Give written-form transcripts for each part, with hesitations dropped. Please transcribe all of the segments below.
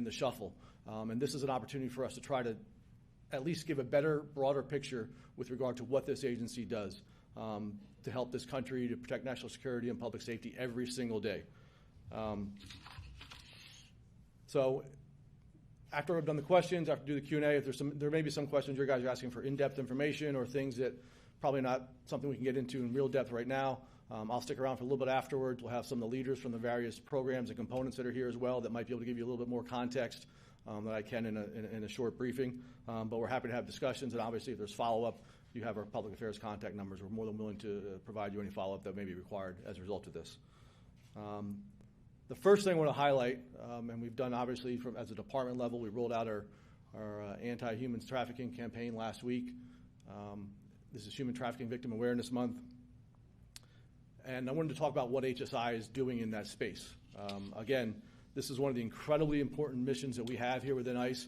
in the shuffle. And this is an opportunity for us to try to at least give a better, broader picture with regard to what this agency does to help this country, to protect national security and public safety every single day. So after I've done the questions, after I do the Q&A, if there may be some questions your guys are asking for in-depth information or things that probably not something we can get into in real depth right now. I'll stick around for a little bit afterwards. We'll have some of the leaders from the various programs and components that are here as well that might be able to give you a little bit more context than I can in a short briefing. But we're happy to have discussions, and obviously if there's follow-up, you have our public affairs contact numbers. We're more than willing to provide you any follow-up that may be required as a result of this. The first thing I want to highlight, and we've done obviously as a department level, we rolled out our anti-human trafficking campaign last week. This is Human Trafficking Victim Awareness Month. And I wanted to talk about what HSI is doing in that space. Again, this is one of the incredibly important missions that we have here within ICE.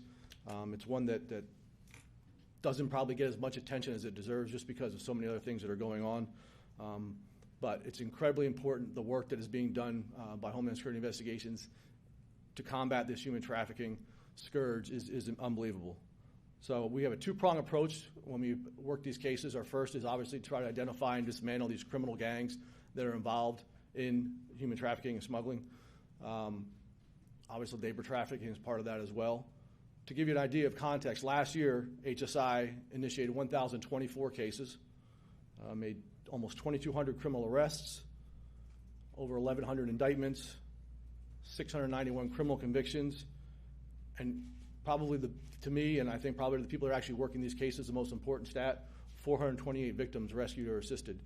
It's one that doesn't probably get as much attention as it deserves just because of so many other things that are going on. But it's incredibly important, the work that is being done by Homeland Security Investigations to combat this human trafficking scourge is unbelievable. So we have a two-pronged approach when we work these cases. Our first is obviously to try to identify and dismantle these criminal gangs that are involved in human trafficking and smuggling. Obviously, labor trafficking is part of that as well. To give you an idea of context, last year, HSI initiated 1,024 cases, made almost 2,200 criminal arrests, over 1,100 indictments, 691 criminal convictions, and probably to me, and I think probably to the people that are actually working these cases, the most important stat, 428 victims rescued or assisted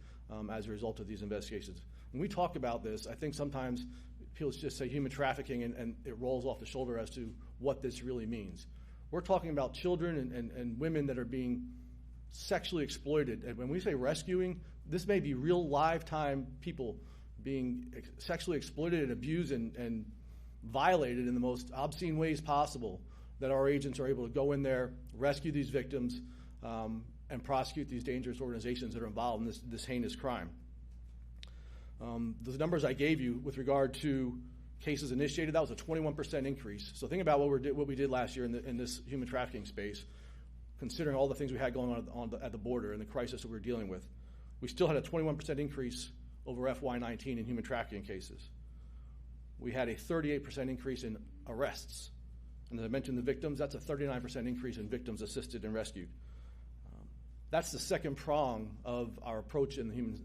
as a result of these investigations. When we talk about this, I think sometimes people just say human trafficking and it rolls off the shoulder as to what this really means. We're talking about children and women that are being sexually exploited. And when we say rescuing, this may be real live time people being sexually exploited and abused and violated in the most obscene ways possible, that our agents are able to go in there, rescue these victims, and prosecute these dangerous organizations that are involved in this heinous crime. The numbers I gave you with regard to cases initiated, that was a 21% increase. So think about what we did last year in this human trafficking space, considering all the things we had going on at the border and the crisis that we were dealing with. We still had a 21% increase over FY19 in human trafficking cases. We had a 38% increase in arrests. And as I mentioned the victims, that's a 39% increase in victims assisted and rescued. That's the second prong of our approach in the human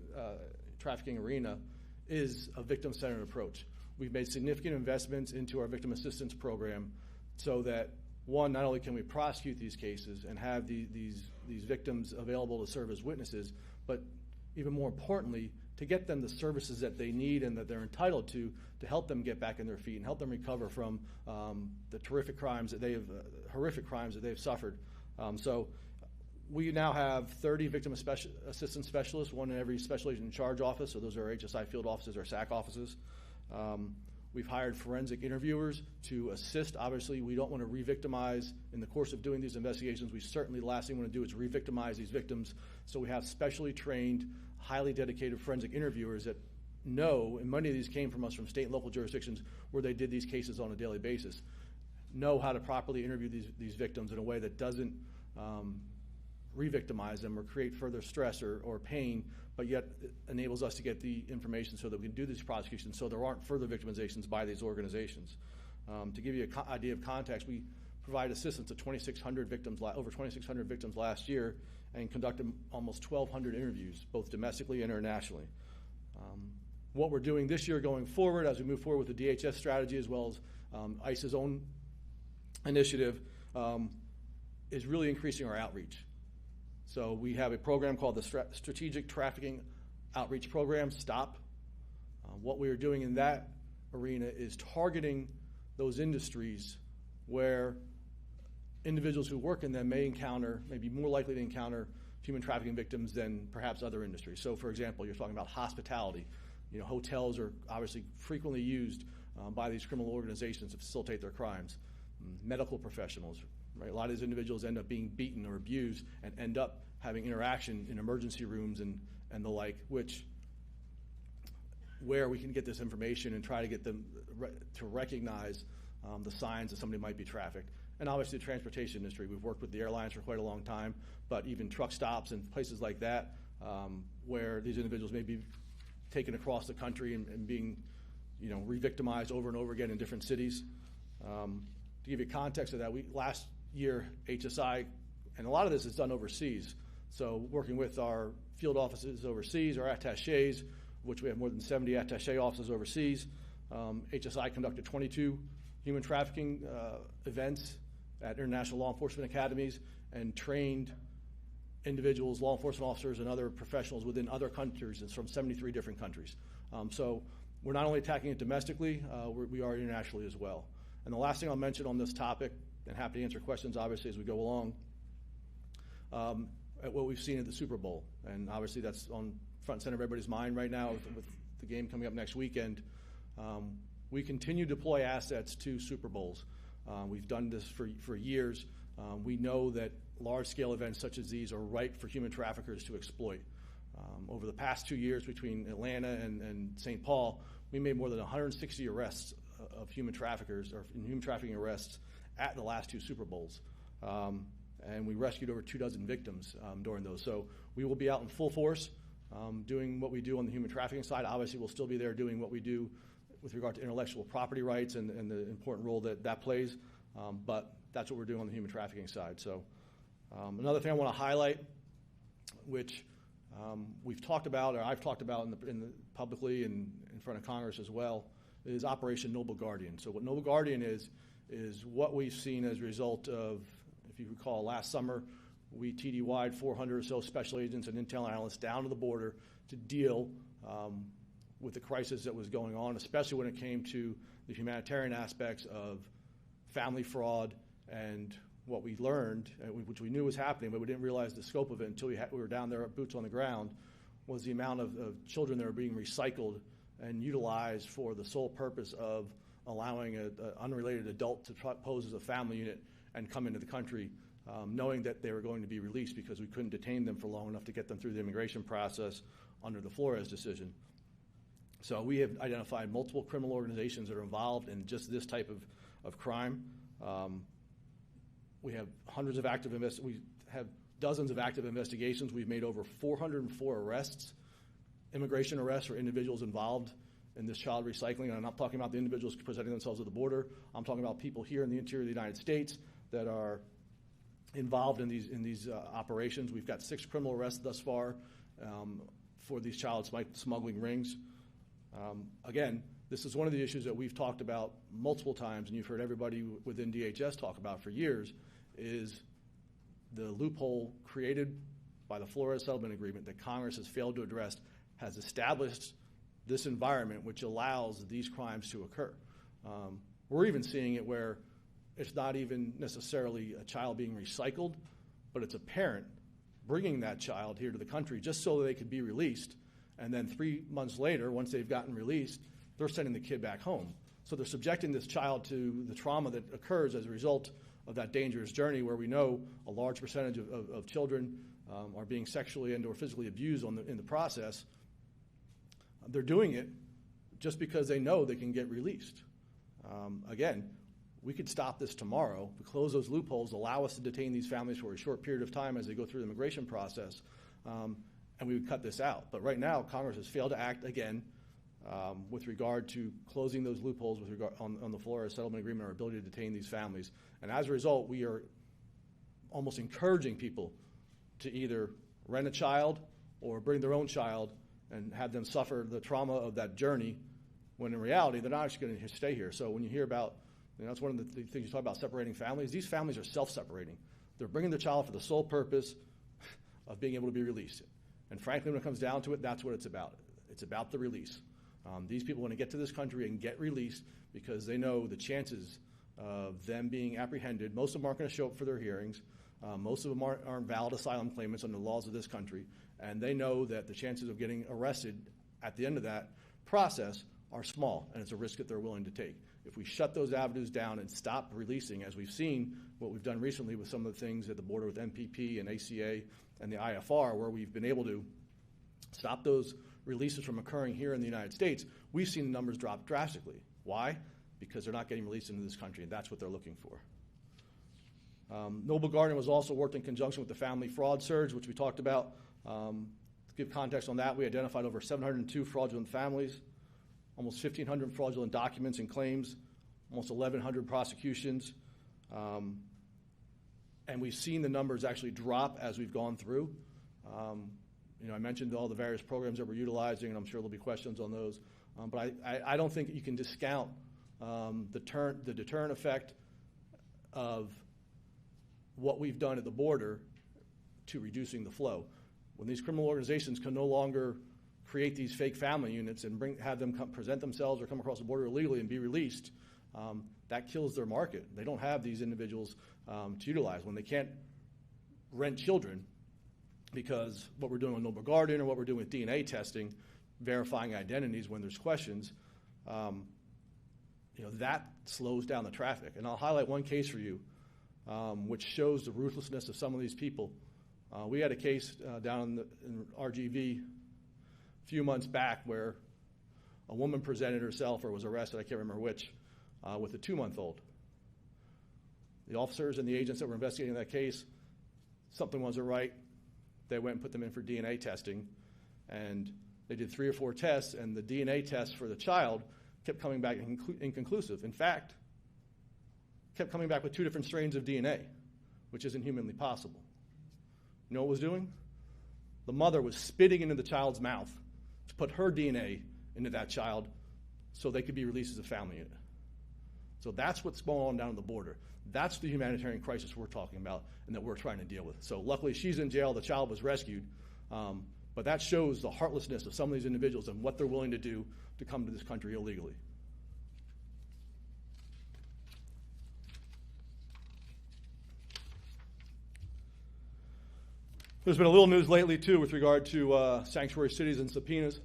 trafficking arena, is a victim-centered approach. We've made significant investments into our victim assistance program so that, one, not only can we prosecute these cases and have these victims available to serve as witnesses, but even more importantly, to get them the services that they need and that they're entitled to help them get back on their feet and help them recover from the horrific crimes that they've suffered. So we now have 30 victim assistance specialists, one in every special agent in charge office, so those are HSI field offices or SAC offices. We've hired forensic interviewers to assist. Obviously, we don't want to re-victimize in the course of doing these investigations. We certainly, the last thing we want to do is re-victimize these victims. So we have specially trained, highly dedicated forensic interviewers that know, and many of these came from us from state and local jurisdictions where they did these cases on a daily basis, know how to properly interview these victims in a way that doesn't re-victimize them or create further stress or pain, but yet enables us to get the information so that we can do these prosecutions so there aren't further victimizations by these organizations. To give you an idea of context, we provide assistance to 2,600 victims, over 2,600 victims last year, and conducted almost 1,200 interviews, both domestically and internationally. What we're doing this year going forward, as we move forward with the DHS strategy as well as ICE's own initiative, is really increasing our outreach. So we have a program called the Strategic Trafficking Outreach Program, STOP. What we are doing in that arena is targeting those industries where individuals who work in them may be more likely to encounter human trafficking victims than perhaps other industries. So for example, you're talking about hospitality. Hotels are obviously frequently used by these criminal organizations to facilitate their crimes. Medical professionals, right? A lot of these individuals end up being beaten or abused and end up having interaction in emergency rooms and the like, where we can get this information and try to get them to recognize the signs that somebody might be trafficked. And obviously the transportation industry. We've worked with the airlines for quite a long time, but even truck stops and places like that where these individuals may be taken across the country and being, re-victimized over and over again in different cities. To give you context of that, last year, HSI, and a lot of this is done overseas, so working with our field offices overseas, our attachés, which we have more than 70 attaché offices overseas, HSI conducted 22 human trafficking events at international law enforcement academies and trained individuals, law enforcement officers, and other professionals within other countries. It's from 73 different countries. So we're not only attacking it domestically, we are internationally as well. And the last thing I'll mention on this topic, and happy to answer questions obviously as we go along, at what we've seen at the Super Bowl. And obviously that's on front and center of everybody's mind right now with the game coming up next weekend. We continue to deploy assets to Super Bowls. We've done this for years. We know that large-scale events such as these are ripe for human traffickers to exploit. Over the past 2 years between Atlanta and St. Paul, we made more than 160 arrests of human traffickers or human trafficking arrests at the last 2 Super Bowls. And we rescued over 24 victims during those. So we will be out in full force doing what we do on the human trafficking side. Obviously, we'll still be there doing what we do with regard to intellectual property rights and the important role that plays. But that's what we're doing on the human trafficking side. So another thing I want to highlight, which we've talked about, or I've talked about publicly and in front of Congress as well, is Operation Noble Guardian. So what Noble Guardian is what we've seen as a result of, if you recall, last summer, we TDY'd 400 or so special agents and intel analysts down to the border to deal with the crisis that was going on, especially when it came to the humanitarian aspects of family fraud and what we learned, which we knew was happening, but we didn't realize the scope of it until we were down there, boots on the ground, was the amount of children that are being recycled and utilized for the sole purpose of allowing an unrelated adult to pose as a family unit and come into the country, knowing that they were going to be released because we couldn't detain them for long enough to get them through the immigration process under the Flores decision. So we have identified multiple criminal organizations that are involved in just this type of crime. We have hundreds of active we have dozens of active investigations. We've made over 404 arrests, immigration arrests for individuals involved in this child recycling. And I'm not talking about the individuals presenting themselves at the border. I'm talking about people here in the interior of the United States that are involved in these operations. We've got 6 criminal arrests thus far for these child smuggling rings. Again, this is one of the issues that we've talked about multiple times, and you've heard everybody within DHS talk about for years, is the loophole created by the Flores Settlement Agreement that Congress has failed to address has established this environment which allows these crimes to occur. We're even seeing it where it's not even necessarily a child being recycled, but it's a parent bringing that child here to the country just so they could be released, and then 3 months later, once they've gotten released, they're sending the kid back home. So they're subjecting this child to the trauma that occurs as a result of that dangerous journey, where we know a large percentage of children are being sexually and or physically abused in the process. They're doing it just because they know they can get released. Again, we could stop this tomorrow, we close those loopholes, allow us to detain these families for a short period of time as they go through the immigration process, and we would cut this out. But right now, Congress has failed to act again with regard to closing those loopholes with regard on the Flores Settlement Agreement, our ability to detain these families. And as a result, we are almost encouraging people to either rent a child or bring their own child and have them suffer the trauma of that journey, when in reality, they're not actually going to stay here. So when you hear about, that's one of the things you talk about, separating families. These families are self-separating. They're bringing their child for the sole purpose of being able to be released. And frankly, when it comes down to it, that's what it's about. It's about the release. These people want to get to this country and get released because they know the chances of them being apprehended. Most of them aren't going to show up for their hearings. Most of them aren't valid asylum claimants under the laws of this country. And they know that the chances of getting arrested at the end of that process are small, and it's a risk that they're willing to take. If we shut those avenues down and stop releasing, as we've seen what we've done recently with some of the things at the border with MPP and ACA and the IFR, where we've been able to stop those releases from occurring here in the United States, we've seen the numbers drop drastically. Why? because they're not getting released into this country, and that's what they're looking for. Noble Garden was also worked in conjunction with the family fraud surge, which we talked about. To give context on that, we identified over 702 fraudulent families, almost 1,500 fraudulent documents and claims, almost 1,100 prosecutions. And we've seen the numbers actually drop as we've gone through. I mentioned all the various programs that we're utilizing, and I'm sure there'll be questions on those. But I don't think you can discount the deterrent effect of what we've done at the border to reducing the flow. When these criminal organizations can no longer create these fake family units and have them present themselves or come across the border illegally and be released, that kills their market. They don't have these individuals to utilize. When they can't rent children, because what we're doing with Noble Garden or what we're doing with DNA testing, verifying identities when there's questions, that slows down the traffic. And I'll highlight one case for you, which shows the ruthlessness of some of these people. We had a case down in RGV a few months back where a woman presented herself or was arrested, I can't remember which, with a 2-month-old. The officers and the agents that were investigating that case, something wasn't right. They went and put them in for DNA testing, and they did 3 or 4 tests, and the DNA test for the child kept coming back inconclusive. In fact, kept coming back with 2 different strains of DNA, which isn't humanly possible. You know what it was doing? The mother was spitting into the child's mouth to put her DNA into that child so they could be released as a family unit. So that's what's going on down at the border. That's the humanitarian crisis we're talking about and that we're trying to deal with. So luckily she's in jail, the child was rescued, but that shows the heartlessness of some of these individuals and what they're willing to do to come to this country illegally. There's been a little news lately, too, with regard to sanctuary cities and subpoenas.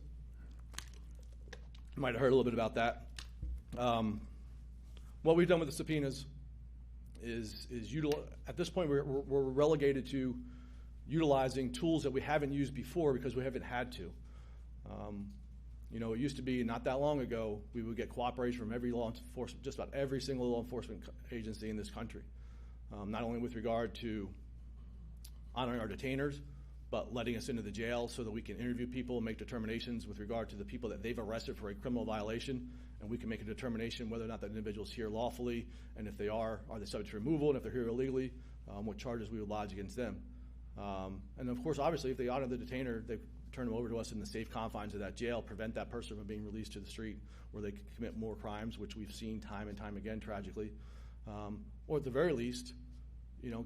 You might have heard a little bit about that. What we've done with the subpoenas is at this point, we're relegated to utilizing tools that we haven't used before because we haven't had to. It used to be not that long ago, we would get cooperation from every law enforcement, just about every single law enforcement agency in this country, not only with regard to honoring our detainers, but letting us into the jail so that we can interview people and make determinations with regard to the people that they've arrested for a criminal violation, and we can make a determination whether or not that individual is here lawfully, and if they are they subject to removal, and if they're here illegally, what charges we would lodge against them. And of course, obviously, if they honor the detainer, they turn them over to us in the safe confines of that jail, prevent that person from being released to the street where they could commit more crimes, which we've seen time and time again, tragically. Or at the very least,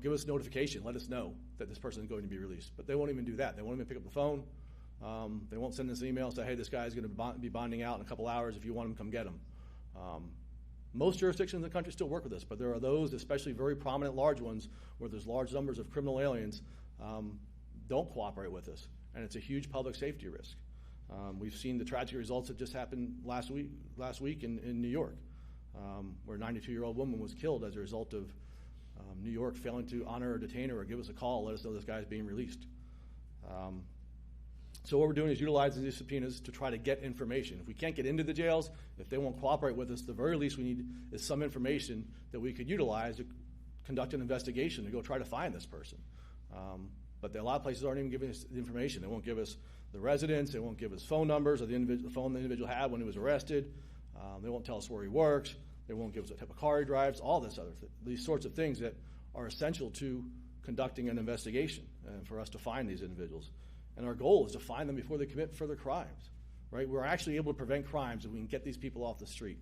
give us notification, let us know that this person is going to be released. But they won't even do that. They won't even pick up the phone. They won't send us an email and say, hey, this guy is going to be bonding out in a couple hours. If you want him, come get him. Most jurisdictions in the country still work with us, but there are those, especially very prominent large ones, where there's large numbers of criminal aliens, don't cooperate with us. And it's a huge public safety risk. We've seen the tragic results that just happened last week in New York, where a 92-year-old woman was killed as a result of New York failing to honor a detainer or give us a call, let us know this guy is being released. So what we're doing is utilizing these subpoenas to try to get information. If we can't get into the jails, if they won't cooperate with us, the very least we need is some information that we could utilize to conduct an investigation to go try to find this person. But a lot of places aren't even giving us the information. They won't give us the residence. They won't give us phone numbers of the phone the individual had when he was arrested. They won't tell us where he works. They won't give us what type of car he drives, all this these sorts of things that are essential to conducting an investigation and for us to find these individuals. And our goal is to find them before they commit further crimes, right? We're actually able to prevent crimes if we can get these people off the street.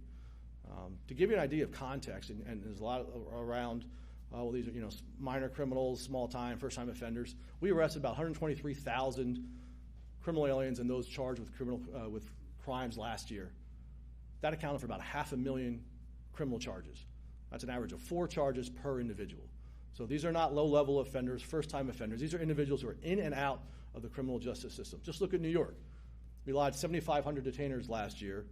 To give you an idea of context, and there's a lot around, these are minor criminals, small-time, first-time offenders. We arrested about 123,000 criminal aliens and those charged with crimes last year. That accounted for about 500,000 criminal charges. That's an average of 4 charges per individual. So these are not low-level offenders, first-time offenders. These are individuals who are in and out of the criminal justice system. Just look at New York. We lodged 7,500 detainers last year.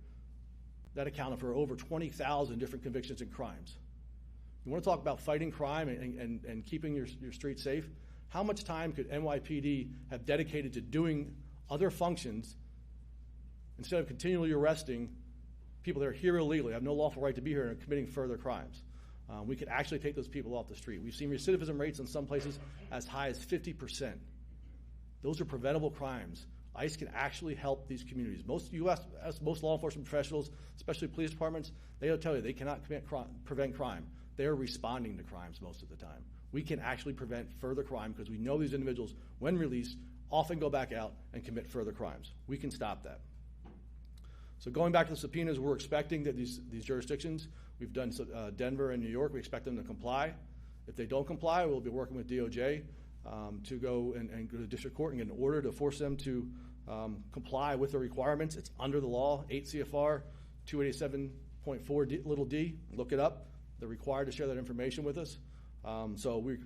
That accounted for over 20,000 different convictions and crimes. You want to talk about fighting crime and keeping your streets safe? How much time could NYPD have dedicated to doing other functions instead of continually arresting people that are here illegally, have no lawful right to be here, and are committing further crimes. We could actually take those people off the street. We've seen recidivism rates in some places as high as 50%. Those are preventable crimes. ICE can actually help these communities. Most law enforcement professionals, especially police departments, they'll tell you they cannot prevent crime. They are responding to crimes most of the time. We can actually prevent further crime because we know these individuals, when released, often go back out and commit further crimes. We can stop that. So going back to the subpoenas, we're expecting that these jurisdictions, we've done Denver and New York, we expect them to comply. If they don't comply, we'll be working with DOJ to go and go to district court and get an order to force them to comply with the requirements. It's under the law, 8 CFR 287.4 d. Look it up. They're required to share that information with us. So we're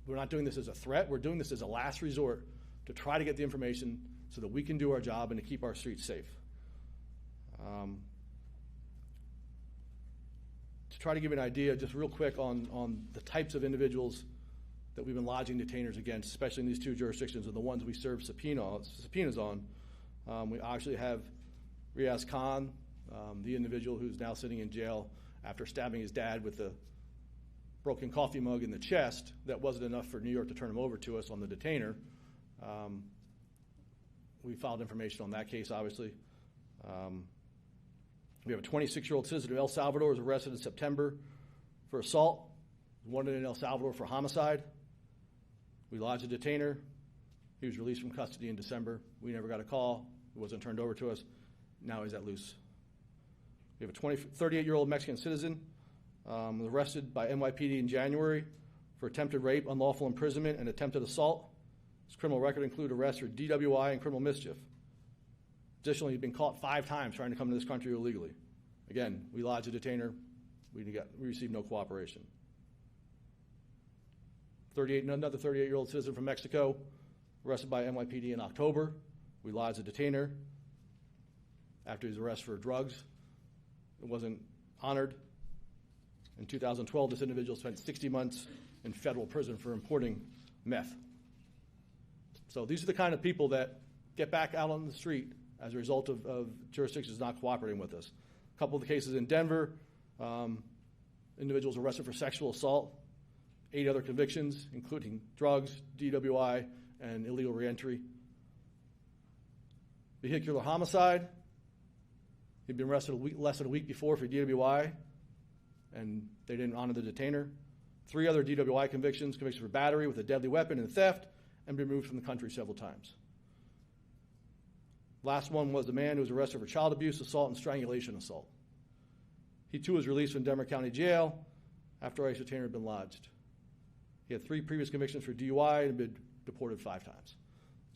not doing this as a threat. We're doing this as a last resort to try to get the information so that we can do our job and to keep our streets safe. To try to give you an idea, just real quick, on the types of individuals that we've been lodging detainers against, especially in these two jurisdictions, are the ones we serve subpoenas on. We actually have Riaz Khan, the individual who's now sitting in jail after stabbing his dad with a broken coffee mug in the chest. That wasn't enough for New York to turn him over to us on the detainer. We filed information on that case, obviously. We have a 26-year-old citizen of El Salvador who was arrested in September for assault, wanted in El Salvador for homicide. We lodged a detainer. He was released from custody in December. We never got a call. He wasn't turned over to us. Now he's at loose. We have a 38-year-old Mexican citizen was arrested by NYPD in January for attempted rape, unlawful imprisonment, and attempted assault. His criminal record include arrests for DWI and criminal mischief. Additionally, he's been caught 5 times trying to come to this country illegally. Again, we lodged a detainer. We received no cooperation. Another 38-year-old citizen from Mexico, arrested by NYPD in October. We lodged a detainer after his arrest for drugs. It wasn't honored. In 2012, this individual spent 60 months in federal prison for importing meth. So these are the kind of people that get back out on the street as a result of jurisdictions not cooperating with us. A couple of the cases in Denver, individuals arrested for sexual assault, 8 other convictions, including drugs, DWI, and illegal reentry. Vehicular homicide, he'd been arrested less than a week before for DWI, and they didn't honor the detainer. 3 other DWI convictions for battery with a deadly weapon and theft, and been removed from the country several times. Last one was the man who was arrested for child abuse, assault, and strangulation assault. He too was released from Denver County Jail after ICE detainer had been lodged. He had 3 previous convictions for DUI and been deported 5 times.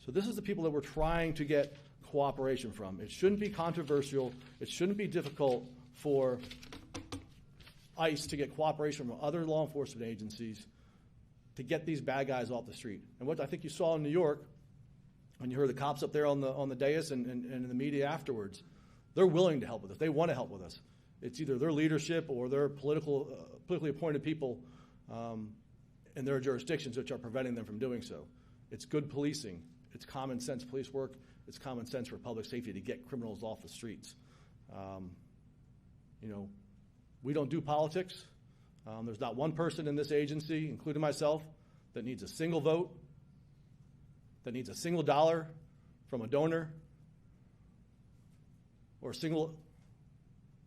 So this is the people that we're trying to get cooperation from. It shouldn't be controversial. It shouldn't be difficult for ICE to get cooperation from other law enforcement agencies to get these bad guys off the street. And what I think you saw in New York, when you heard the cops up there on the dais and in the media afterwards, they're willing to help with us. They want to help with us. It's either their leadership or their politically appointed people in their jurisdictions which are preventing them from doing so. It's good policing. It's common sense police work. It's common sense for public safety to get criminals off the streets. We don't do politics. There's not one person in this agency, including myself, that needs a single vote, that needs a single dollar from a donor, or a single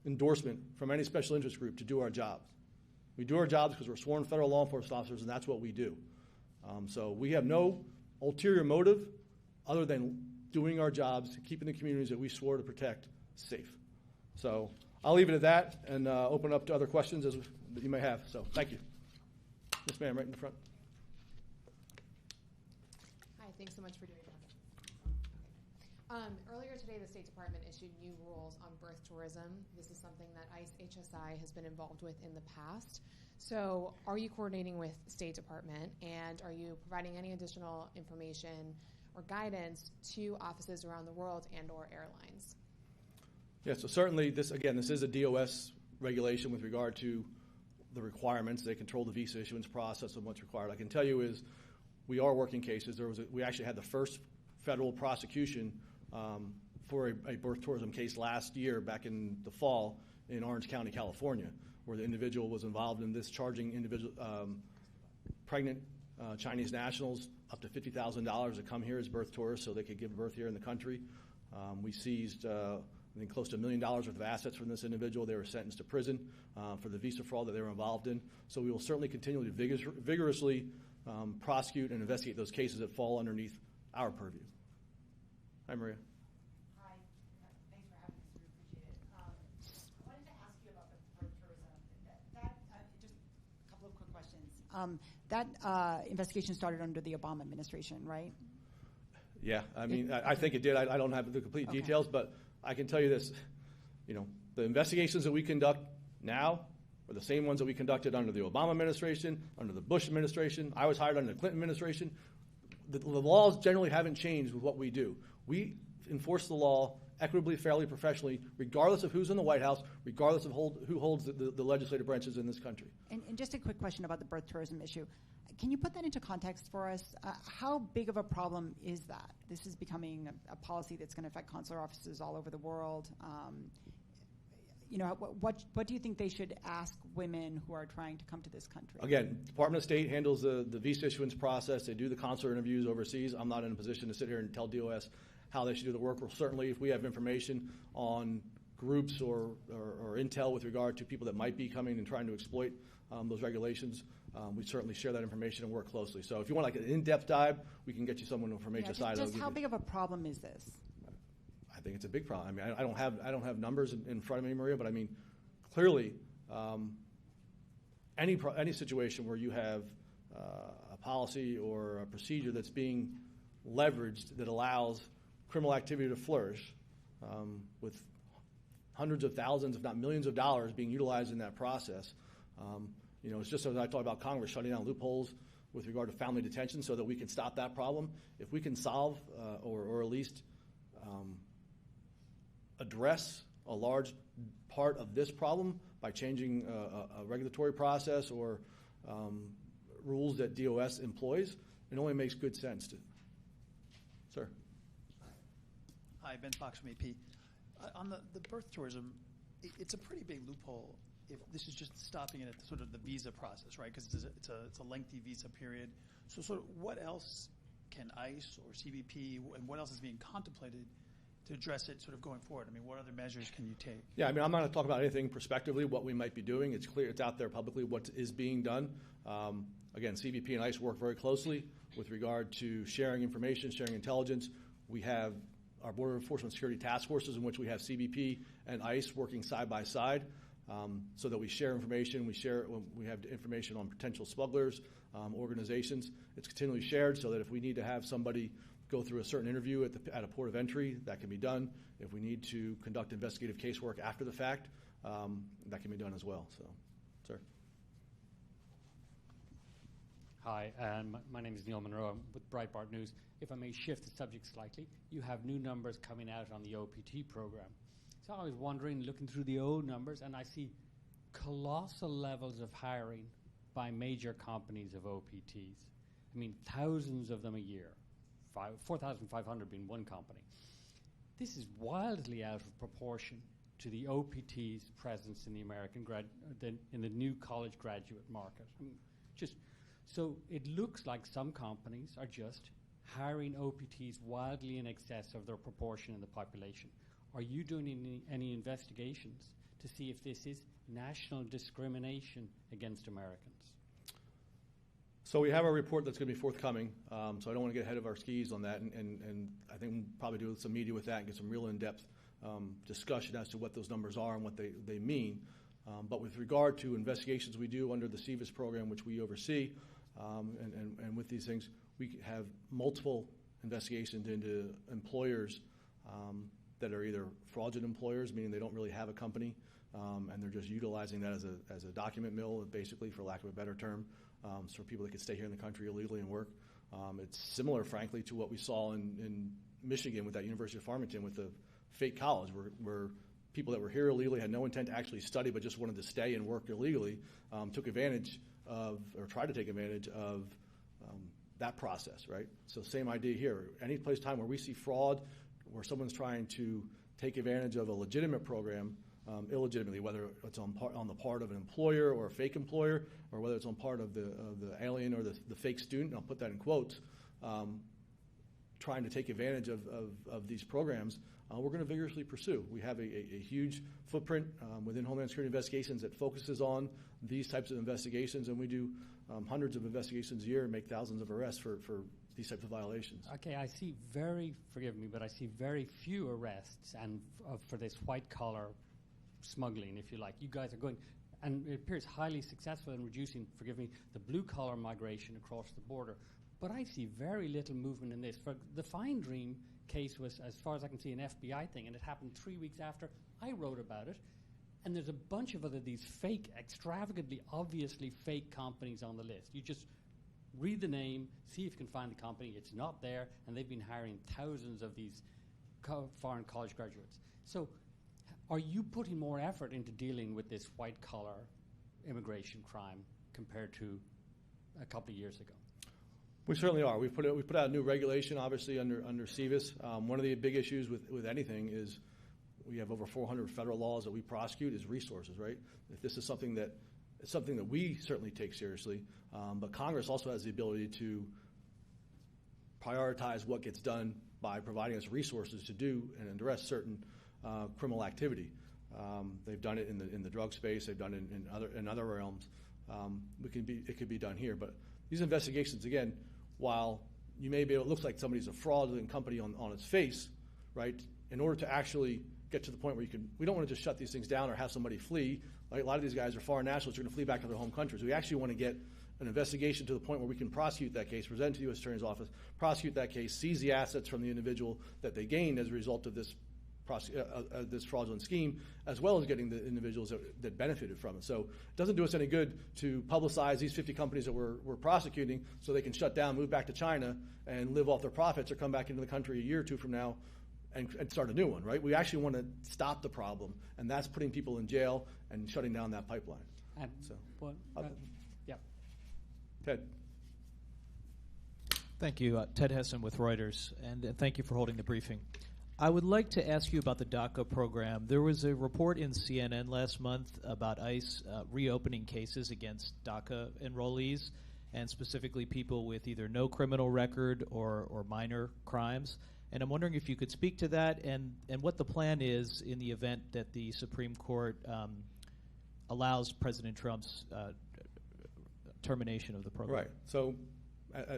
endorsement from any special interest group to do our jobs. We do our jobs because we're sworn federal law enforcement officers, and that's what we do. So we have no ulterior motive other than doing our jobs, keeping the communities that we swore to protect safe. So I'll leave it at that and open up to other questions that you may have. So thank you. Yes, ma'am, right in the front. Hi, thanks so much for doing that. Earlier today, the State Department issued new rules on birth tourism. This is something that ICE HSI has been involved with in the past. So are you coordinating with State Department, and are you providing any additional information or guidance to offices around the world and or airlines? Yeah, so certainly this is a DOS regulation with regard to the requirements. They control the visa issuance process and what's required. I can tell you is we are working cases. We actually had the first federal prosecution for a birth tourism case last year, back in the fall, in Orange County, California, where the individual was involved in this, charging pregnant Chinese nationals up to $50,000 to come here as birth tourists so they could give birth here in the country. We seized, I think, close to $1 million worth of assets from this individual. They were sentenced to prison for the visa fraud that they were involved in. So we will certainly continue to vigorously prosecute and investigate those cases that fall underneath our purview. Hi, Maria. Hi. Thanks for having us. We appreciate it. I wanted to ask you about the birth tourism. Just a couple of quick questions. That investigation started under the Obama administration, right? Yeah, I mean, I think it did. I don't have the complete details, but I can tell you this. The investigations that we conduct now are the same ones that we conducted under the Obama administration, under the Bush administration. I was hired under the Clinton administration. The laws generally haven't changed with what we do. We enforce the law equitably, fairly, professionally, regardless of who's in the White House, regardless of who holds the legislative branches in this country. And just a quick question about the birth tourism issue. Can you put that into context for us? How big of a problem is that? This is becoming a policy that's going to affect consular offices all over the world. What do you think they should ask women who are trying to come to this country? Again, Department of State handles the visa issuance process. They do the consular interviews overseas. I'm not in a position to sit here and tell DOS how they should do the work. Well, certainly, if we have information on groups or intel with regard to people that might be coming and trying to exploit those regulations, we certainly share that information and work closely. So if you want like an in-depth dive, we can get you someone from HSI. Just how big of a problem is this? I think it's a big problem. I mean, I don't have numbers in front of me, Maria, but I mean, clearly, any situation where you have a policy or a procedure that's being leveraged that allows criminal activity to flourish, with hundreds of thousands, if not millions of dollars being utilized in that process. It's just as I talked about Congress shutting down loopholes with regard to family detention so that we can stop that problem. If we can solve or at least address a large part of this problem by changing a regulatory process or rules that DOS employs, it only makes good sense to. Sir. Hi, Ben Fox from AP. On the birth tourism, it's a pretty big loophole if this is just stopping it at sort of the visa process, right? Because it's a lengthy visa period. So sort of what else can ICE or CBP and what else is being contemplated to address it sort of going forward? I mean, what other measures can you take? Yeah, I mean, I'm not going to talk about anything prospectively, what we might be doing. It's clear, it's out there publicly what is being done. Again, CBP and ICE work very closely with regard to sharing information, sharing intelligence. We have our Border Enforcement Security Task Forces in which we have CBP and ICE working side by side so that we share information. We have information on potential smugglers, organizations. It's continually shared so that if we need to have somebody go through a certain interview at a port of entry, that can be done. If we need to conduct investigative casework after the fact, that can be done as well. So, sir. Hi, my name is Neil Monroe. I'm with Breitbart News. If I may shift the subject slightly, you have new numbers coming out on the OPT program. So I was wondering, looking through the old numbers, and I see colossal levels of hiring by major companies of OPTs. I mean, thousands of them a year. 4,500 being one company. This is wildly out of proportion to the OPT's presence in the American in the new college graduate market. I mean, so it looks like some companies are just hiring OPTs wildly in excess of their proportion in the population. Are you doing any investigations to see if this is national discrimination against Americans? So we have a report that's going to be forthcoming, so I don't want to get ahead of our skis on that, and I think we'll probably do some media with that and get some real in-depth discussion as to what those numbers are and what they mean. But with regard to investigations we do under the CVIS program, which we oversee, and with these things, we have multiple investigations into employers that are either fraudulent employers, meaning they don't really have a company, and they're just utilizing that as a document mill, basically, for lack of a better term. So people that could stay here in the country illegally and work. It's similar, frankly, to what we saw in Michigan with that University of Farmington with the fake college, where people that were here illegally had no intent to actually study but just wanted to stay and work illegally, took advantage of, or tried to take advantage of that process, right? So same idea here. Any time where we see fraud where someone's trying to take advantage of a legitimate program illegitimately, whether it's on the part of an employer or a fake employer, or whether it's on part of the alien or the fake student, I'll put that in quotes, trying to take advantage of these programs, we're going to vigorously pursue. We have a huge footprint within Homeland Security Investigations that focuses on these types of investigations, and we do hundreds of investigations a year and make thousands of arrests for these types of violations. Okay, I see forgive me, but I see very few arrests and for this white-collar smuggling, if you like. You guys are going, and it appears highly successful in reducing, forgive me, the blue-collar migration across the border. But I see very little movement in this. For the Fine Dream case was, as far as I can see, an FBI thing, and it happened 3 weeks after I wrote about it. And there's a bunch of these fake, extravagantly, obviously fake companies on the list. You just read the name, see if you can find the company. It's not there, and they've been hiring thousands of these foreign college graduates. So are you putting more effort into dealing with this white-collar immigration crime compared to a couple of years ago? We certainly are. We put out a new regulation, obviously, under CVIS. One of the big issues with anything is we have over 400 federal laws that we prosecute is resources, right? If this is something that we certainly take seriously, but Congress also has the ability to prioritize what gets done by providing us resources to do and address certain criminal activity. They've done it in the drug space. They've done it in other realms. It could be done here, but these investigations, again, while you may be able, it looks like somebody's a fraudulent company on its face, right? In order to actually get to the point where we don't want to just shut these things down or have somebody flee. Like a lot of these guys are foreign nationals who are going to flee back to their home countries. We actually want to get an investigation to the point where we can prosecute that case, present it to the U.S. Attorney's Office, prosecute that case, seize the assets from the individual that they gained as a result of this fraudulent scheme, as well as getting the individuals that benefited from it. So it doesn't do us any good to publicize these 50 companies that we're prosecuting so they can shut down, move back to China, and live off their profits, or come back into the country a year or two from now and start a new one, right? We actually want to stop the problem, and that's putting people in jail and shutting down that pipeline. Yeah. Ted. Thank you. Ted Hessen with Reuters, and thank you for holding the briefing. I would like to ask you about the Daca program. There was a report in CNN last month about ICE reopening cases against Daca enrollees, and specifically people with either no criminal record or minor crimes. And I'm wondering if you could speak to that and what the plan is in the event that the Supreme Court allows President Trump's termination of the program. Right. So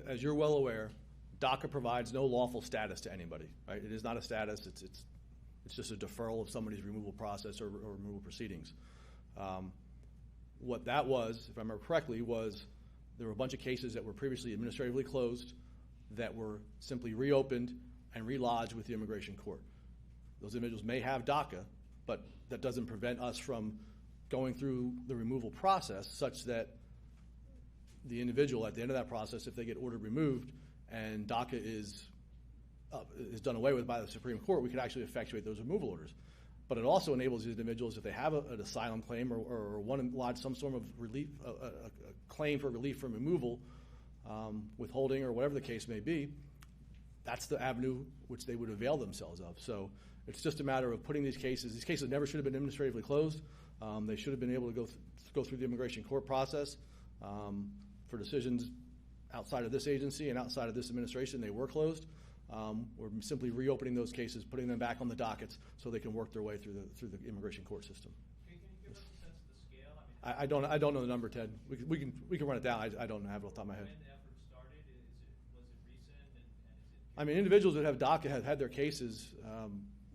as you're well aware, DACA provides no lawful status to anybody, right? It is not a status. It's just a deferral of somebody's removal process or removal proceedings. What that was, if I remember correctly, was there were a bunch of cases that were previously administratively closed that were simply reopened and relodged with the immigration court. Those individuals may have DACA, but that doesn't prevent us from going through the removal process such that the individual at the end of that process, if they get ordered removed and DACA is done away with by the Supreme Court, we could actually effectuate those removal orders. But it also enables these individuals, if they have an asylum claim or want to lodge some sort of relief, a claim for relief from removal, withholding, or whatever the case may be, that's the avenue which they would avail themselves of. So it's just a matter of putting these cases never should have been administratively closed. They should have been able to go through the immigration court process. For decisions outside of this agency and outside of this administration, they were closed. We're simply reopening those cases, putting them back on the dockets so they can work their way through the immigration court system. Can you give us a sense of the scale? I don't know the number, Ted. We can run it down. I don't have it off the top of my head. When the effort started, was it recent? And is it? I mean, individuals that have DACA have had their cases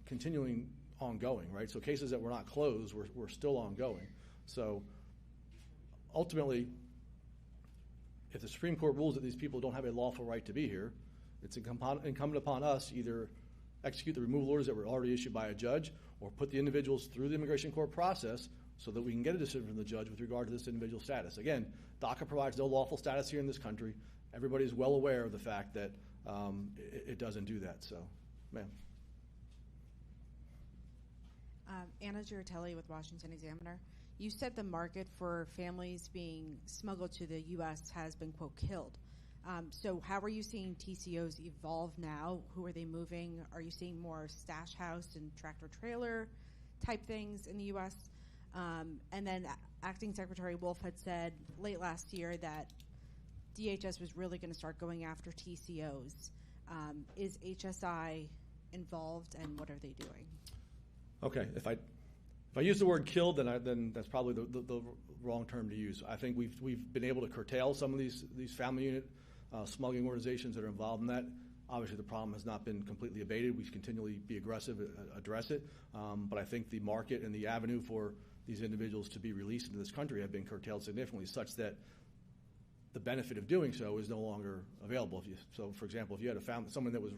continuing ongoing, right? So cases that were not closed were still ongoing. So ultimately, if the Supreme Court rules that these people don't have a lawful right to be here, it's incumbent upon us to either execute the removal orders that were already issued by a judge or put the individuals through the immigration court process so that we can get a decision from the judge with regard to this individual status. Again, DACA provides no lawful status here in this country. Everybody's well aware of the fact that it doesn't do that. So, ma'am. Anna Giratelli with Washington Examiner. You said the market for families being smuggled to the U.S. has been, quote, killed. So how are you seeing TCOs evolve now? Who are they moving? Are you seeing more stash house and tractor trailer type things in the U.S.? And then Acting Secretary Wolf had said late last year that DHS was really going to start going after TCOs. Is HSI involved, and what are they doing? Okay, if I use the word killed, then that's probably the wrong term to use. I think we've been able to curtail some of these family unit smuggling organizations that are involved in that. Obviously, the problem has not been completely abated. We continually be aggressive, address it. But I think the market and the avenue for these individuals to be released into this country have been curtailed significantly, such that the benefit of doing so is no longer available. So, for example, if you had someone that was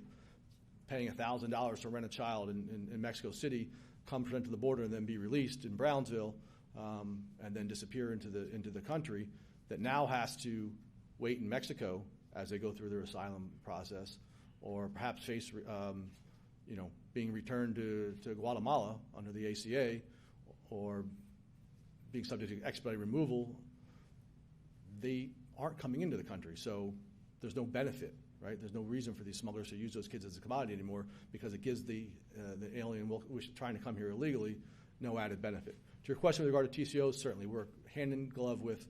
paying $1,000 to rent a child in Mexico City, come present to the border and then be released in Brownsville, and then disappear into the country, that now has to wait in Mexico as they go through their asylum process, or perhaps face being returned to Guatemala under the ACA, or being subject to expedited removal. They aren't coming into the country, so there's no benefit, right? There's no reason for these smugglers to use those kids as a commodity anymore, because it gives the alien trying to come here illegally no added benefit. To your question with regard to TCOs, certainly we're hand in glove with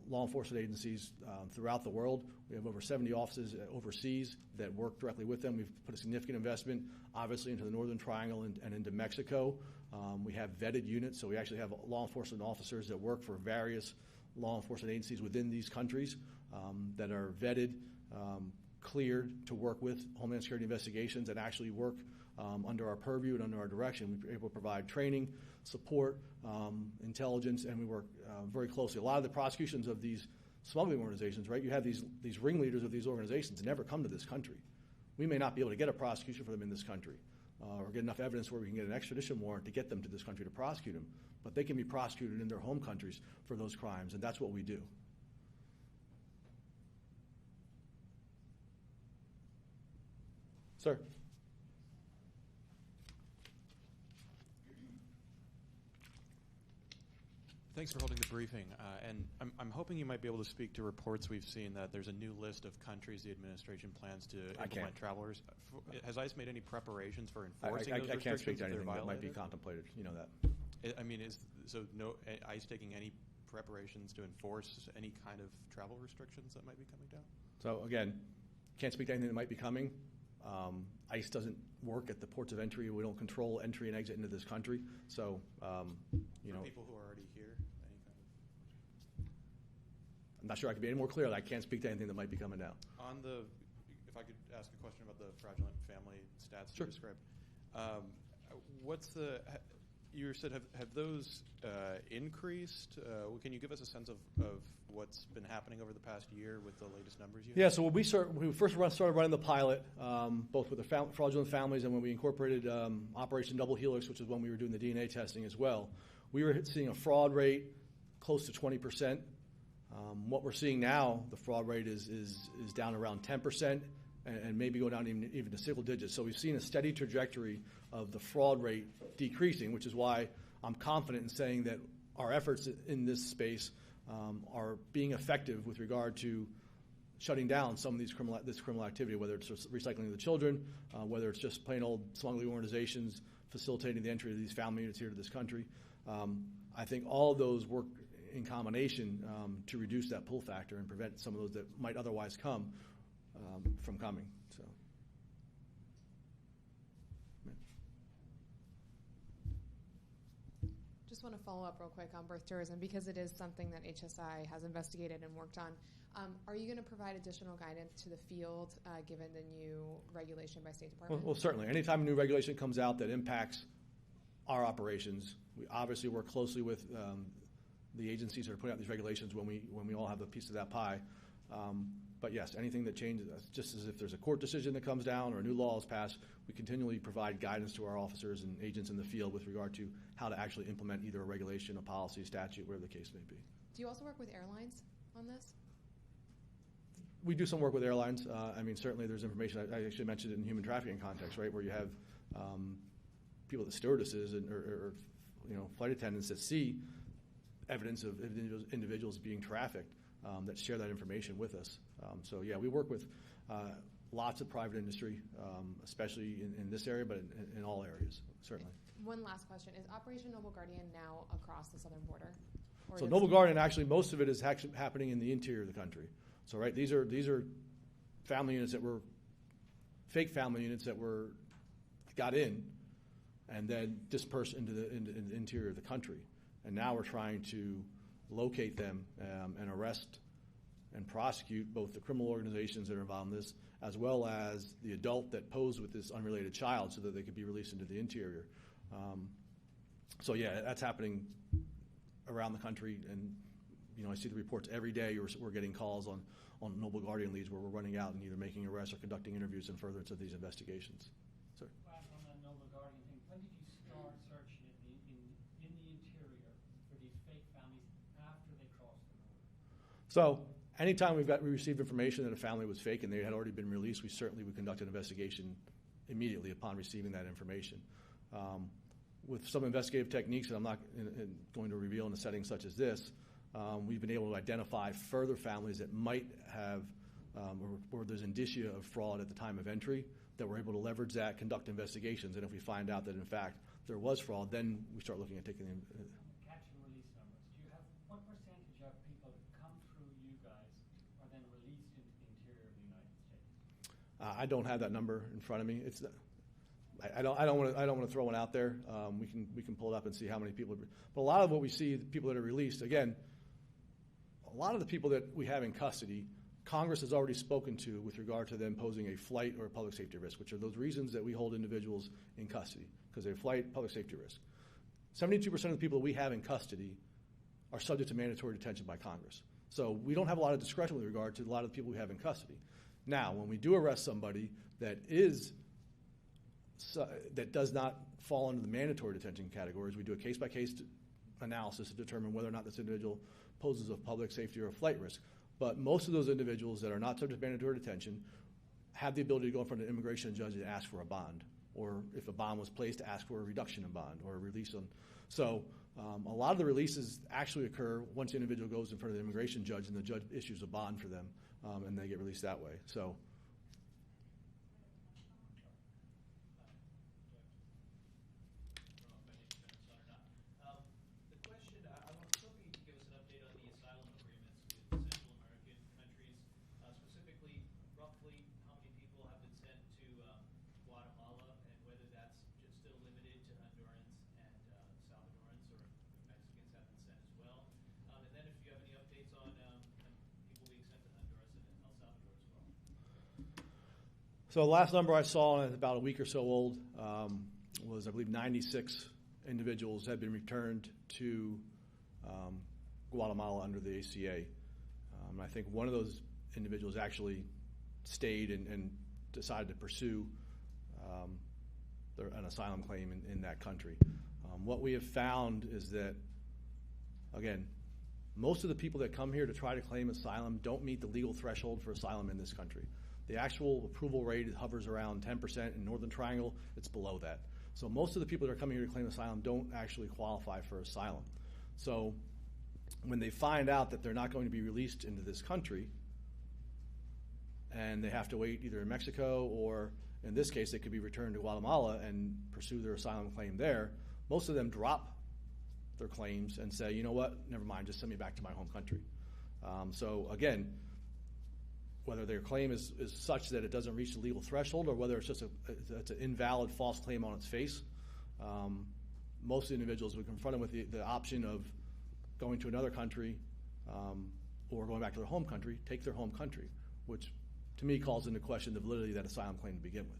law enforcement agencies throughout the world. We have over 70 offices overseas that work directly with them. We've put a significant investment, obviously, into the Northern Triangle and into Mexico. We have vetted units, so we actually have law enforcement officers that work for various law enforcement agencies within these countries that are vetted, cleared to work with Homeland Security investigations, and actually work under our purview and under our direction. We're able to provide training, support, intelligence, and we work very closely. A lot of the prosecutions of these smuggling organizations, right, you have these ringleaders of these organizations never come to this country. We may not be able to get a prosecution for them in this country or get enough evidence where we can get an extradition warrant to get them to this country to prosecute them, but they can be prosecuted in their home countries for those crimes, and that's what we do. Sir. Thanks for holding the briefing. And I'm hoping you might be able to speak to reports we've seen that there's a new list of countries the administration plans to implement travelers. Has ICE made any preparations for enforcing those restrictions? I can't speak to anything that might be contemplated. You know that. I mean, no ICE taking any preparations to enforce any kind of travel restrictions that might be coming down? So again, can't speak to anything that might be coming. ICE doesn't work at the ports of entry. We don't control entry and exit into this country. So, people who are already here, any kind of... I'm not sure I can be any more clear. I can't speak to anything that might be coming down. If I could ask a question about the fraudulent family stats you described. You said have those increased? Can you give us a sense of what's been happening over the past year with the latest numbers you have? Yeah, so when we first started running the pilot, both with the fraudulent families and when we incorporated Operation Double Helix, which is when we were doing the DNA testing as well, we were seeing a fraud rate close to 20%. What we're seeing now, the fraud rate is down around 10%. And maybe go down even to single digits. So we've seen a steady trajectory of the fraud rate decreasing, which is why I'm confident in saying that our efforts in this space are being effective with regard to shutting down some of this criminal activity, whether it's recycling the children, whether it's just plain old smuggling organizations facilitating the entry of these family units here to this country. I think all of those work in combination to reduce that pull factor and prevent some of those that might otherwise come from coming. So, just want to follow up real quick on birth tourism because it is something that HSI has investigated and worked on. Are you going to provide additional guidance to the field given the new regulation by State Department? Well, certainly. Anytime a new regulation comes out that impacts our operations, we obviously work closely with the agencies that are putting out these regulations when we all have a piece of that pie. But yes, anything that changes, just as if there's a court decision that comes down or a new law is passed, we continually provide guidance to our officers and agents in the field with regard to how to actually implement either a regulation, a policy, a statute, whatever the case may be. Do you also work with airlines on this? We do some work with airlines. Certainly there's information. I actually mentioned it in human trafficking context, right, where you have people, the stewardesses or flight attendants that see evidence of individuals being trafficked. that share that information with us. So yeah, we work with lots of private industry, especially in this area, but in all areas, certainly. One last question. Is Operation Noble Guardian now across the southern border? Or So Noble Guardian, actually, most of it is actually happening in the interior of the country. So right, these are family units that were fake family units that were got in and then dispersed into the interior of the country. And now we're trying to locate them and arrest and prosecute both the criminal organizations that are involved in this, as well as the adult that posed with this unrelated child, so that they could be released into the interior. So yeah, that's happening around the country, and I see the reports every day. We're getting calls on Noble Guardian leads where we're running out and either making arrests or conducting interviews in furtherance of these investigations. Sir. Back on that Noble Guardian thing, when did you start searching in the interior for these fake families after they crossed the border? So anytime we received information that a family was fake and they had already been released, we certainly would conduct an investigation immediately upon receiving that information. With some investigative techniques that I'm not going to reveal in a setting such as this, we've been able to identify further families that might have, or there's indicia of fraud at the time of entry, that we're able to leverage that, conduct investigations, and if we find out that in fact there was fraud, then we start looking at taking the Catch and release numbers. Do you have what percentage of people that come through you guys are then released into the interior of the United States? I don't have that number in front of me. I don't want to throw one out there. We can pull it up and see how many people. But a lot of what we see, the people that are released, again, a lot of the people that we have in custody, Congress has already spoken to with regard to them posing a flight or a public safety risk, which are those reasons that we hold individuals in custody, because they're flight, public safety risk. 72% of the people that we have in custody are subject to mandatory detention by Congress. So we don't have a lot of discretion with regard to a lot of the people we have in custody. Now, when we do arrest somebody that does not fall under the mandatory detention categories, we do a case-by-case analysis to determine whether or not this individual poses a public safety or a flight risk. But most of those individuals that are not subject to mandatory detention have the ability to go in front of an immigration judge and ask for a bond, or if a bond was placed, to ask for a reduction in bond or a release on. So a lot of the releases actually occur once the individual goes in front of the immigration judge and the judge issues a bond for them, and they get released that way. So. So the last number I saw, about a week or so old, was I believe 96 individuals had been returned to Guatemala under the ACA. I think one of those individuals actually stayed and decided to pursue an asylum claim in that country. What we have found is that, again, most of the people that come here to try to claim asylum don't meet the legal threshold for asylum in this country. The actual approval rate hovers around 10%. In Northern Triangle, it's below that. So most of the people that are coming here to claim asylum don't actually qualify for asylum. So when they find out that they're not going to be released into this country, and they have to wait either in Mexico or, in this case, they could be returned to Guatemala and pursue their asylum claim there, most of them drop their claims and say, you know what, never mind, just send me back to my home country. So again, whether their claim is such that it doesn't reach the legal threshold, or whether it's just it's an invalid false claim on its face, most of the individuals we confront them with the option of going to another country or going back to their home country, take their home country, which to me calls into question the validity of that asylum claim to begin with.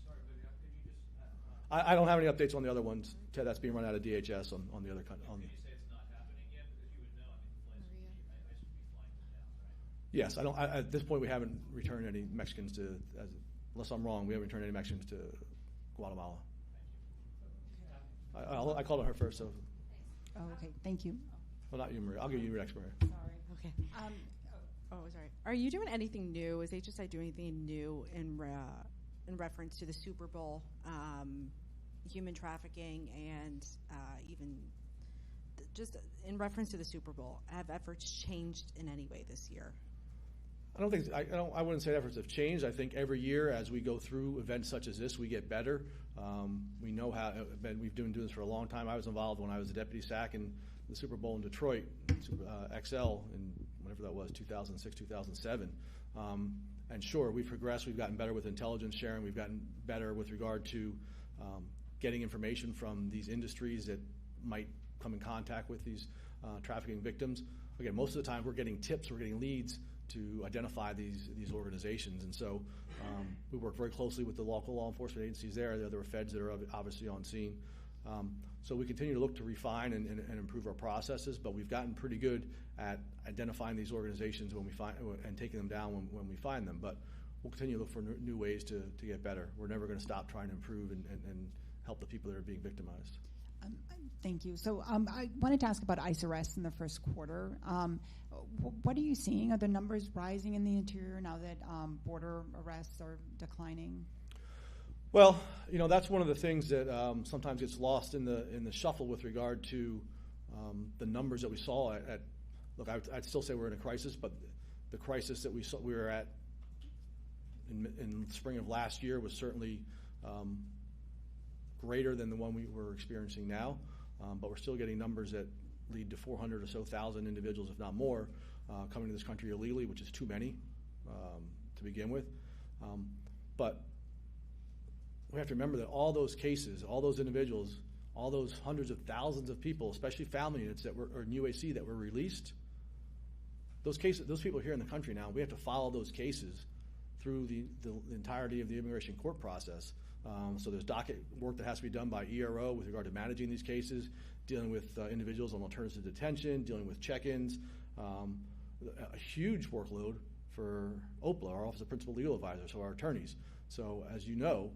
Sorry, but could you just... I don't have any updates on the other ones, Ted. That's being run out of DHS on the other country. Can you say it's not happening yet? Because you would know. I mean, the flights would be, I should be flying them down, right? Yes, at this point we haven't returned any Mexicans to, unless I'm wrong, we haven't returned any Mexicans to Guatemala. I called on her first, so. Oh, okay. Thank you. Well, not you, Maria. I'll give you next, Maria. Sorry. Okay. Sorry. Are you doing anything new? Is HSI doing anything new in reference to the Super Bowl, human trafficking, and even just in reference to the Super Bowl, have efforts changed in any way this year? I wouldn't say efforts have changed. I think every year as we go through events such as this, we get better. We know how, we've been doing this for a long time. I was involved when I was a deputy SAC in the Super Bowl in Detroit, XL, in whatever that was, 2006, 2007. And sure, we've progressed. We've gotten better with intelligence sharing. We've gotten better with regard to getting information from these industries that might come in contact with these trafficking victims. Again, most of the time we're getting tips, we're getting leads to identify these organizations. And so we work very closely with the local law enforcement agencies there. There are feds that are obviously on scene. So we continue to look to refine and improve our processes, but we've gotten pretty good at identifying these organizations when we find and taking them down when we find them. But we'll continue to look for new ways to get better. We're never going to stop trying to improve and help the people that are being victimized. Thank you. So I wanted to ask about ICE arrests in the first quarter. What are you seeing? Are the numbers rising in the interior now that border arrests are declining? Well, that's one of the things that sometimes gets lost in the shuffle with regard to the numbers that we saw at look, I'd still say we're in a crisis, but the crisis that we were at in spring of last year was certainly greater than the one we were experiencing now. But we're still getting numbers that lead to 400 or so thousand individuals, if not more, coming to this country illegally, which is too many to begin with. But we have to remember that all those cases, all those individuals, all those hundreds of thousands of people, especially family units that were or in UAC that were released, those people are here in the country now. We have to follow those cases through the entirety of the immigration court process. So there's docket work that has to be done by ERO with regard to managing these cases, dealing with individuals on alternative detention, dealing with check-ins, a huge workload for OPLA, our Office of Principal Legal Advisor, so our attorneys. So as you know,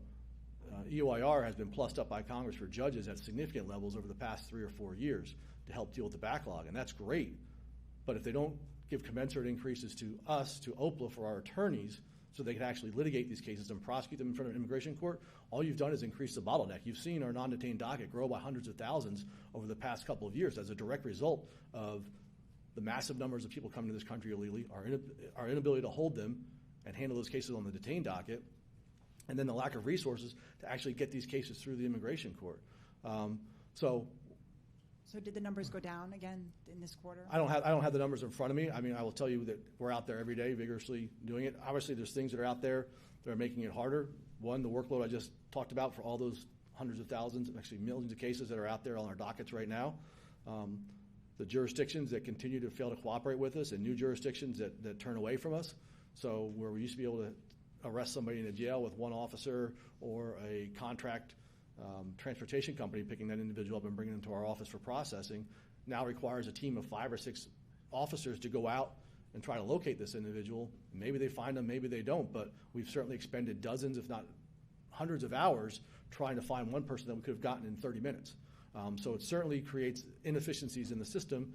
EOIR has been plussed up by Congress for judges at significant levels over the past 3 or 4 years to help deal with the backlog, and that's great. But if they don't give commensurate increases to us, to OPLA, for our attorneys, so they can actually litigate these cases and prosecute them in front of an immigration court, all you've done is increase the bottleneck. You've seen our non-detained docket grow by hundreds of thousands over the past couple of years as a direct result of the massive numbers of people coming to this country illegally, our inability to hold them and handle those cases on the detained docket, and then the lack of resources to actually get these cases through the immigration court. So did the numbers go down again in this quarter? I don't have the numbers in front of me. I mean, I will tell you that we're out there every day vigorously doing it. Obviously, there's things that are out there that are making it harder. One, the workload I just talked about for all those hundreds of thousands, actually millions of cases that are out there on our dockets right now. The jurisdictions that continue to fail to cooperate with us and new jurisdictions that turn away from us. So where we used to be able to arrest somebody in a jail with one officer or a contract transportation company picking that individual up and bringing them to our office for processing now requires a team of 5 or 6 officers to go out and try to locate this individual. Maybe they find them, maybe they don't, but we've certainly expended dozens, if not hundreds of hours trying to find one person that we could have gotten in 30 minutes. So it certainly creates inefficiencies in the system,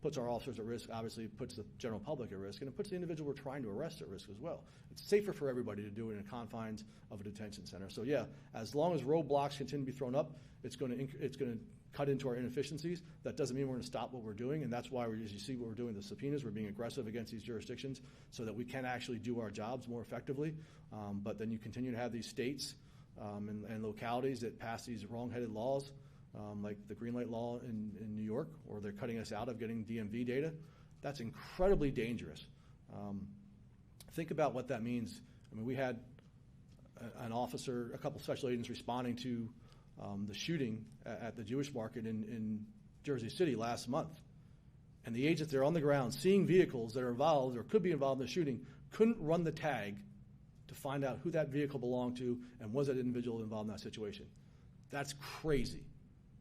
puts our officers at risk, obviously puts the general public at risk, and it puts the individual we're trying to arrest at risk as well. It's safer for everybody to do it in the confines of a detention center. So yeah, as long as roadblocks continue to be thrown up, it's going to cut into our inefficiencies. That doesn't mean we're going to stop what we're doing, and that's why, as you see what we're doing, the subpoenas, we're being aggressive against these jurisdictions so that we can actually do our jobs more effectively. But then you continue to have these states and localities that pass these wrong-headed laws, like the green light law in New York, or they're cutting us out of getting DMV data. That's incredibly dangerous. Think about what that means. I mean, we had an officer, a couple special agents responding to the shooting at the Jewish market in Jersey City last month. And the agents there on the ground, seeing vehicles that are involved or could be involved in the shooting, couldn't run the tag to find out who that vehicle belonged to and was that individual involved in that situation. That's crazy.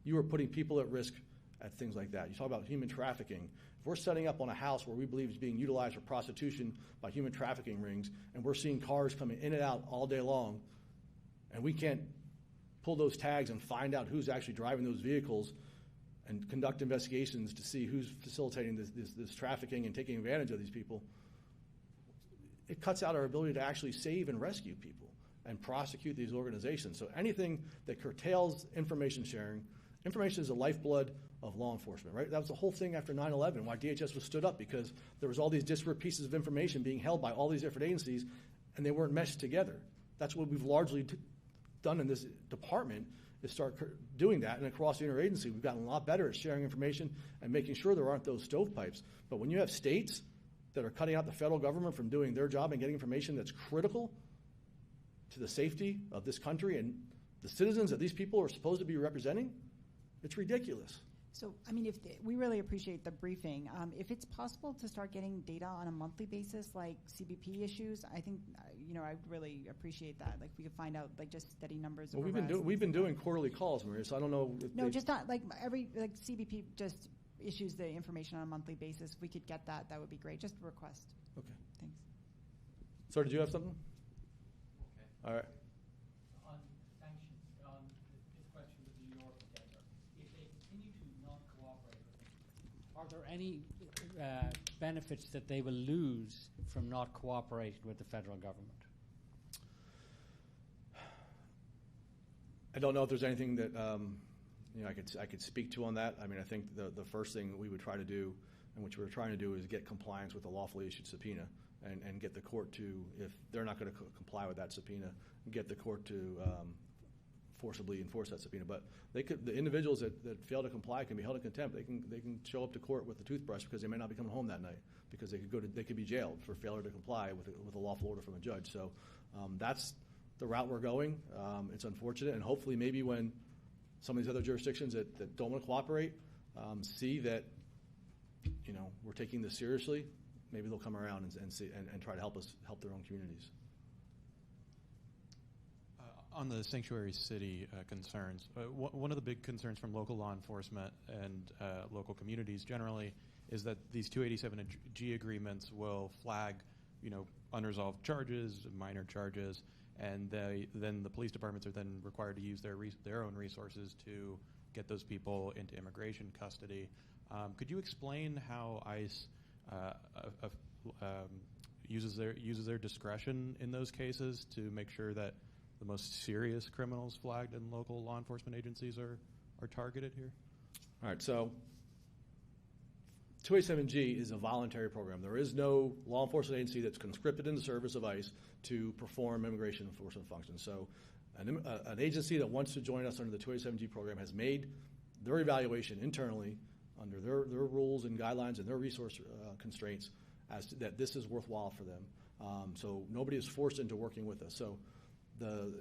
You are putting people at risk at things like that. You talk about human trafficking. If we're setting up on a house where we believe is being utilized for prostitution by human trafficking rings, and we're seeing cars coming in and out all day long, and we can't pull those tags and find out who's actually driving those vehicles and conduct investigations to see who's facilitating this trafficking and taking advantage of these people, it cuts out our ability to actually save and rescue people and prosecute these organizations. So anything that curtails information sharing, information is the lifeblood of law enforcement, right? That was the whole thing after 9/11, why DHS was stood up, because there was all these disparate pieces of information being held by all these different agencies, and they weren't meshed together. That's what we've largely done in this department, is start doing that. And across the interagency, we've gotten a lot better at sharing information and making sure there aren't those stovepipes. But when you have states that are cutting out the federal government from doing their job and getting information that's critical to the safety of this country and the citizens that these people are supposed to be representing, it's ridiculous. So, I mean, we really appreciate the briefing. If it's possible to start getting data on a monthly basis, like CBP issues, I think, I'd really appreciate that. Like, we could find out, like, just steady numbers. Well, we've been doing quarterly calls, Maria, so I don't know. Just not, like, CBP just issues the information on a monthly basis. If we could get that, that would be great. Just a request. Okay. Thanks. Sir, did you have something? Okay. All right. On sanctions, on this question with New York together, if they continue to not cooperate with them, are there any benefits that they will lose from not cooperating with the federal government? I don't know if there's anything that I could speak to on that. I mean, I think the first thing we would try to do, and which we're trying to do, is get compliance with a lawfully issued subpoena, and get the court to, if they're not going to comply with that subpoena, get the court to forcibly enforce that subpoena. But the individuals that fail to comply can be held in contempt. They can show up to court with a toothbrush because they may not be coming home that night, because they could be jailed for failure to comply with a lawful order from a judge. So that's the route we're going. It's unfortunate, and hopefully maybe when some of these other jurisdictions that don't want to cooperate see that we're taking this seriously, maybe they'll come around and try to help their own communities. On the sanctuary city concerns, one of the big concerns from local law enforcement and local communities generally is that these 287G agreements will flag, unresolved charges, minor charges, and then the police departments are then required to use their own resources to get those people into immigration custody. Could you explain how ICE uses their discretion in those cases to make sure that the most serious criminals flagged in local law enforcement agencies are targeted here? All right, so 287G is a voluntary program. There is no law enforcement agency that's conscripted in the service of ICE to perform immigration enforcement functions. So an agency that wants to join us under the 287G program has made their evaluation internally under their rules and guidelines and their resource constraints as to that this is worthwhile for them. So nobody is forced into working with us. So the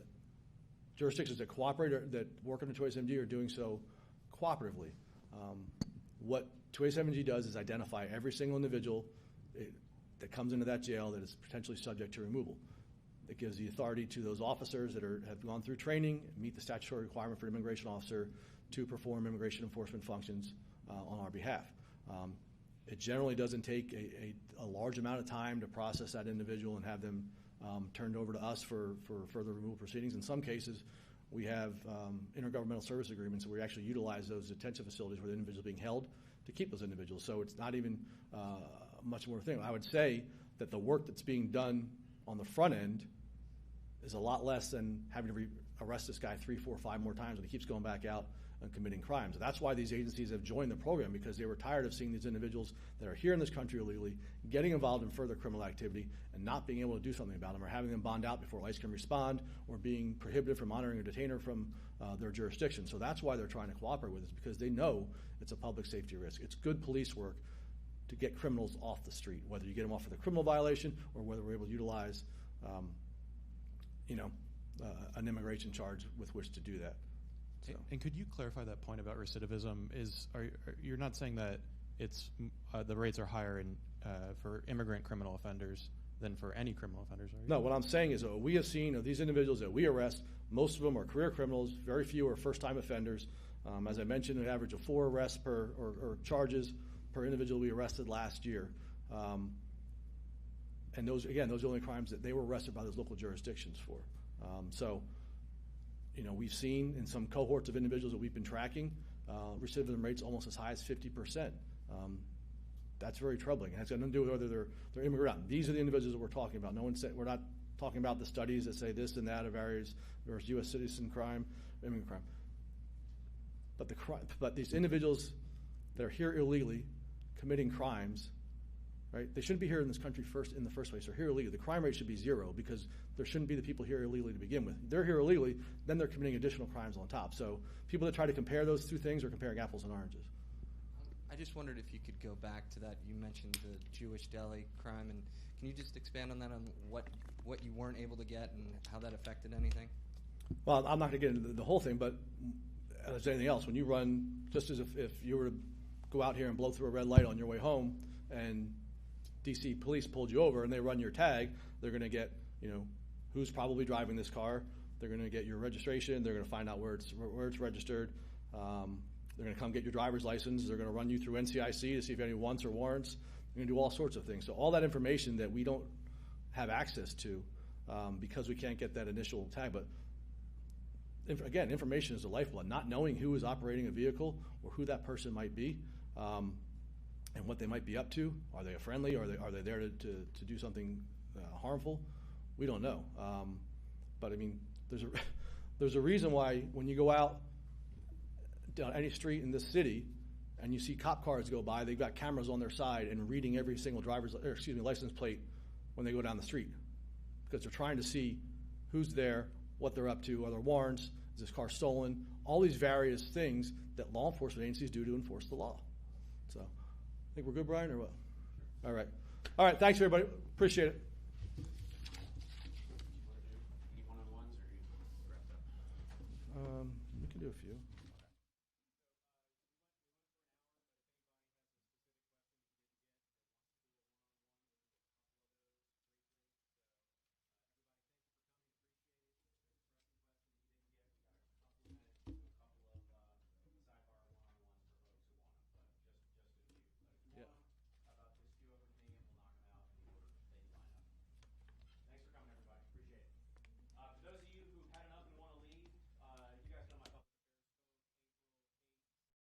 jurisdictions that cooperate that work under 287G are doing so cooperatively. What 287G does is identify every single individual that comes into that jail that is potentially subject to removal. It gives the authority to those officers that have gone through training, meet the statutory requirement for an immigration officer to perform immigration enforcement functions on our behalf. It generally doesn't take a large amount of time to process that individual and have them turned over to us for further removal proceedings. In some cases, we have intergovernmental service agreements where we actually utilize those detention facilities where the individual is being held to keep those individuals. So it's not even much more thing. I would say that the work that's being done on the front end is a lot less than having to arrest this guy 3, 4, 5 more times when he keeps going back out and committing crimes. That's why these agencies have joined the program, because they were tired of seeing these individuals that are here in this country illegally getting involved in further criminal activity and not being able to do something about them, or having them bond out before ICE can respond, or being prohibited from honoring a detainer from their jurisdiction. So that's why they're trying to cooperate with us, because they know it's a public safety risk. It's good police work to get criminals off the street, whether you get them off for the criminal violation or whether we're able to utilize an immigration charge with which to do that. So. And could you clarify that point about recidivism? You're not saying that it's the rates are higher for immigrant criminal offenders than for any criminal offenders, are you? No, what I'm saying is we have seen of these individuals that we arrest, most of them are career criminals, very few are first-time offenders. As I mentioned, an average of 4 arrests or charges per individual we arrested last year. And those are the only crimes that they were arrested by those local jurisdictions for. We've seen in some cohorts of individuals that we've been tracking, recidivism rates almost as high as 50%. That's very troubling. It has nothing to do with whether they're immigrant or not. These are the individuals that we're talking about. We're not talking about the studies that say this and that of areas versus U.S. citizen crime, immigrant crime. But these individuals that are here illegally, committing crimes, right? They shouldn't be here in this country in the first place. They're here illegally. The crime rate should be 0 because there shouldn't be the people here illegally to begin with. They're here illegally, then they're committing additional crimes on top. So people that try to compare those two things are comparing apples and oranges. I just wondered if you could go back to that. You mentioned the Jewish deli crime, and can you just expand on that, on what you weren't able to get and how that affected anything? Well, I'm not going to get into the whole thing, but as anything else, when you run, just as if you were to go out here and blow through a red light on your way home and DC police pulled you over and they run your tag, they're going to get, who's probably driving this car. They're going to get your registration. They're going to find out where it's registered. They're going to come get your driver's license. They're going to run you through NCIC to see if you have any wants or warrants. They're going to do all sorts of things. So all that information that we don't have access to because we can't get that initial tag. But again, information is the lifeblood. Not knowing who is operating a vehicle or who that person might be and what they might be up to. Are they a friendly? Are they there to do something harmful? We don't know. But I mean, there's a reason why when you go out down any street in this city and you see cop cars go by, they've got cameras on their side and reading every single license plate when they go down the street, because they're trying to see who's there, what they're up to, are there warrants, is this car stolen, all these various things that law enforcement agencies do to enforce the law. So I think we're good, Brian, or what? All right, thanks everybody, appreciate it. Any one-on-ones, or are you wrapped up? We can do a few.